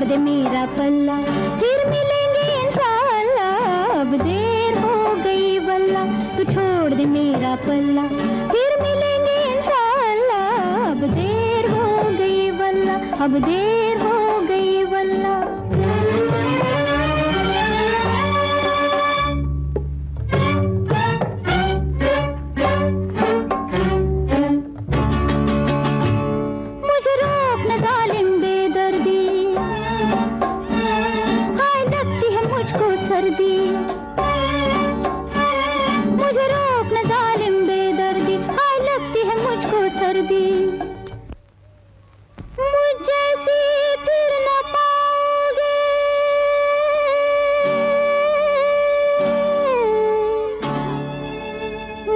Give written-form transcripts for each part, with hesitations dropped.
दे मेरा पल्ला, फिर मिलेंगे इंशाअल्लाह। अब देर हो गई वल्ला, तू छोड़ दे मेरा पल्ला, फिर मिलेंगे इंशाअल्लाह। अब देर हो गई वल्ला, अब देर हो गई वल्ला। मुझे रोक न जालिम बेदर्दी, हाय लगती है मुझको सर्दी। मुझे रोक न जालिम बेदर्दी, हाय लगती है मुझको सर्दी। मुझ जैसी फिर न पाओगे,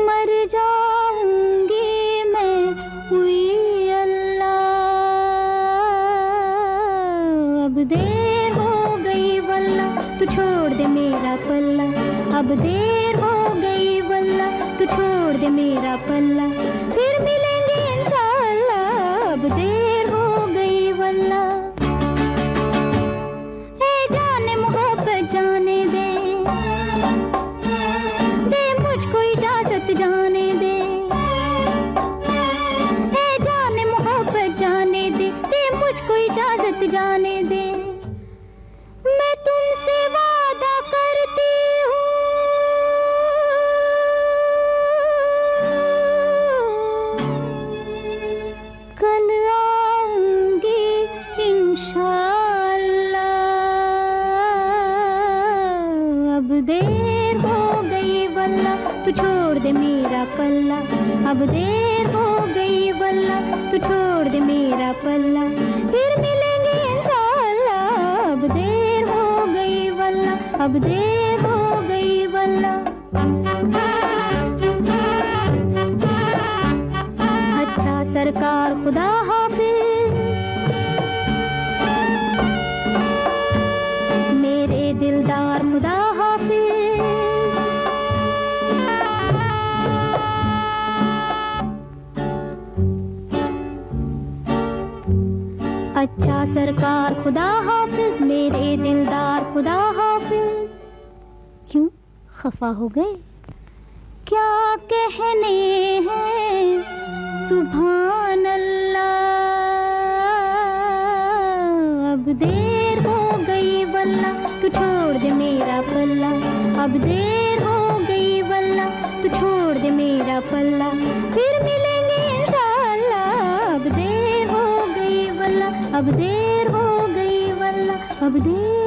मर जाऊंगी मैं हुई अल्लाह। अब देर हो गई वल्ला, तू छोड़ दे मेरा पल्ला। अब देर हो गई वल्ला, तू छोड़ दे मेरा पल्ला, फिर मिलेंगे इंशाअल्लाह। अब देर हो गई वल्ला। ए जाने मोहब्बत जाने दे, दे मुझको इजाजत जाने दे। ए जाने मोहब्बत जाने दे, दे मुझको इजाजत जाने दे। मैं तुमसे वादा करती हूँ, कल आऊंगी इंशाअल्लाह। अब देर हो गई वल्ला, तू छोड़ दे मेरा पल्ला। अब देर हो गई वल्ला, तू छोड़ दे मेरा पल्ला, फिर मिलेंगे इंशाअल्लाह। अब देर हो गई वल्ला, अब देर हो गई वल्ला। अच्छा सरकार खुदा हाफिज, मेरे दिलदार खुदा हाफिज। अच्छा सरकार खुदा हाफिज, मेरे दिलदार खुदा हाफिज। क्यों खफा हो गए? क्या कहने हैं सुभान अल्लाह। अब देर हो गई वल्ला, तू छोड़ दे मेरा पल्ला। अब देर हो गई वल्ला, तू छोड़ दे मेरा पल्ला, फिर मिलेंगे इंशाअल्लाह। अब देर हो गई वल्ला, अब देर हो गई वल्ला, अब देर